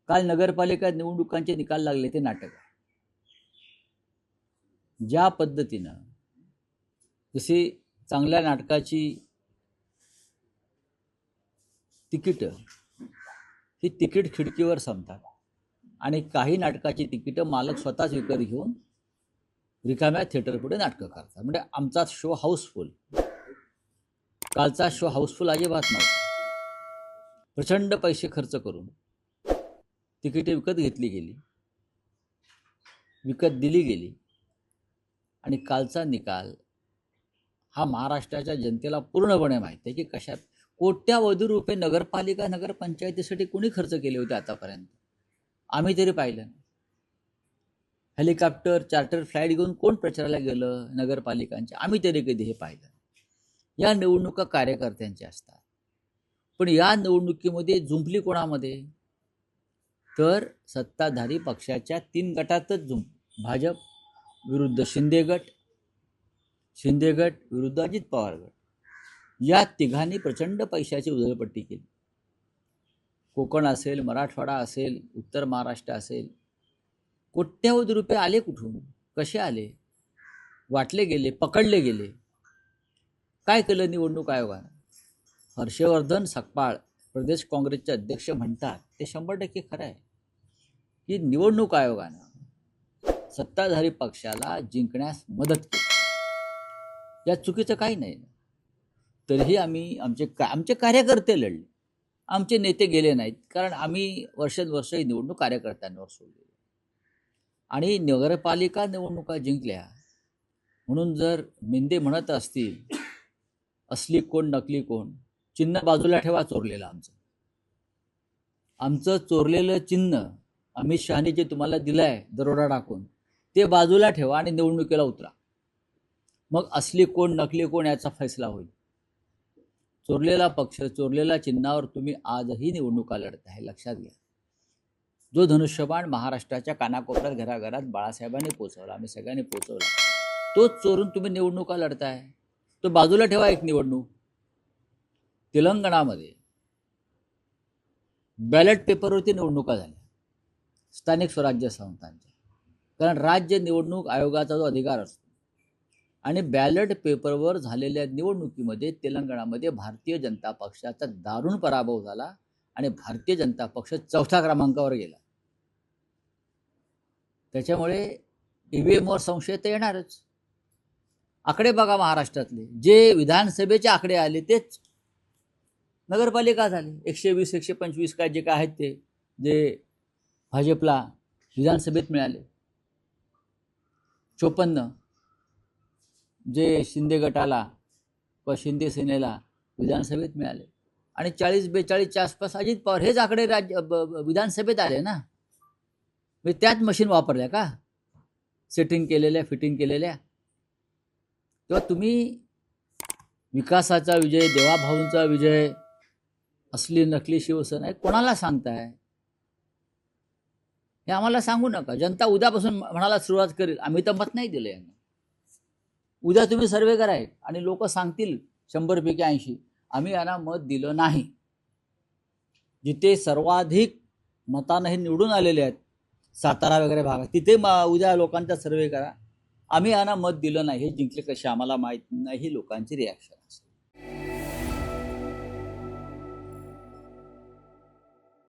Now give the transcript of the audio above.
काल नगरपालिका निवडणुकांचे निकाल लागले ते नाटक आहे. ज्या पद्धतीनं जशी चांगल्या नाटकाची तिकीटं ही तिकीट खिडकीवर संपतात आणि काही नाटकाची तिकीटं मालक स्वतःच विकत घेऊन रिकाम्या थिएटरपुढे नाटकं करतात. म्हणजे आमचा शो हाऊसफुल. कालचा शो हाऊसफुल अजिबात नव्हता. प्रचंड पैसे खर्च करून तिकीटे विकत घेतली गेली, विकत दिली गेली आणि कालचा निकाल हा महाराष्ट्राच्या जनतेला पूर्णपणे माहिती आहे की कशात कोट्यावधी रुपये नगरपालिका नगरपंचायतीसाठी कोणी खर्च केले होते आतापर्यंत. आम्ही तरी पाहिलं. हेलिकॉप्टर चार्टर फ्लाईट घेऊन कोण प्रचाराला गेलं नगरपालिकांच्या, आम्ही तरी कधी हे पाहिलं. या निवडणुका कार्यकर्त्यांच्या असतात, पण या निवडणुकीमध्ये जुंपली कोणामध्ये तर सत्ताधारी पक्षाच्या 3 गटातच भाजप विरुद्ध शिंदे गट, शिंदे गट विरुद्ध अजित पवार गट, या तिघांनी प्रचंड पैशाची उधळपट्टी केली. कोकण असेल, मराठवाडा असेल, उत्तर महाराष्ट्र असेल, कोट्यावधी रुपये आले कुठून, कसे आले, वाटले गेले, पकडले गेले. काय केलं निवडणूक आयोगानं? हर्षवर्धन सकपाळ प्रदेश काँग्रेसचे अध्यक्ष म्हणतात ते 100% खरं आहे की निवडणूक आयोगानं सत्ताधारी पक्षाला जिंकण्यास मदत केली. या चुकीचं काही नाही. तरीही आम्ही आमचे कार्यकर्ते लढले, आमचे नेते गेले नाहीत, कारण आम्ही वर्षानुवर्ष ही निवडणूक कार्यकर्त्यांवर सोडली. आणि नगरपालिका निवडणुका जिंकल्या म्हणून जर मेंदे म्हणत असतील असली कोण नकली कोण, चिन्ह बाजूला ठेवा चोरलेलं. आमचं चोरलेलं चिन्ह अमित शहानी जे तुम्हाला दिलं आहे दरोडा टाकून, ते बाजूला ठेवा आणि निवडणुकीला उतरा. मग असली कोण नकली कोण याचा फैसला होईल. चोरलेला पक्ष, चोरलेल्या चिन्हावर तुम्ही आजही निवडणुका लढत आहे, लक्षात घ्या. जो धनुष्यबाण महाराष्ट्राच्या कानाकोपऱ्यात घराघरात बाळासाहेबांनी पोचवला, आम्ही सगळ्यांनी पोचवला, तोच चोरून तुम्ही निवडणुका लढताय. तो बाजूला ठेवा. एक निवडणूक तेलंगणामध्ये बॅलेट पेपरवरती निवडणुका झाल्या स्थानिक स्वराज्य संस्थांच्या, कारण राज्य निवडणूक आयोगाचा जो अधिकार असतो, आणि बॅलेट पेपरवर झालेल्या निवडणुकीमध्ये तेलंगणामध्ये भारतीय जनता पक्षाचा दारुण पराभव झाला आणि भारतीय जनता पक्ष 4थ्या क्रमांकावर गेला. त्याच्यामुळे ईव्हीएमवर संशय तर येणारच. आकडे बघा महाराष्ट्रातले, जे विधानसभेचे आकडे आले तेच नगरपालिका झाले. 120, 125 काय जे काय आहेत ते जे भाजपला विधानसभेत मिळाले, 54 जे शिंदे गटाला व शिंदे सेनेला विधानसभेत मिळाले, आणि 40-42च्या आसपास अजित पवार. हेच आकडे विधानसभेत आले ना. म्हणजे त्याच मशीन वापरल्या का सेटिंग केलेल्या, फिटिंग केलेल्या? तेव्हा तुम्ही विकासाचा विजय, देवाभाऊंचा विजय, असली नकली शिवसेना कोणाला सांगताय? हे आम्हाला सांगू नका. जनता उद्यापासून म्हणायला सुरुवात करेल, आम्ही तर मत नाही दिलं यांना. उद्या तुम्ही सर्वे कराय आणि लोक सांगतील 100 पैकी 80 आम्ही यांना मत दिलं नाही. जिथे सर्वाधिक मतानं हे निवडून आलेले आहेत, सातारा वगैरे भागात, तिथे उद्या लोकांचा सर्वे करा, आम्ही यांना मत दिलं नाही, हे जिंकले कसे आम्हाला माहीत नाही. ही लोकांची रिॲक्शन.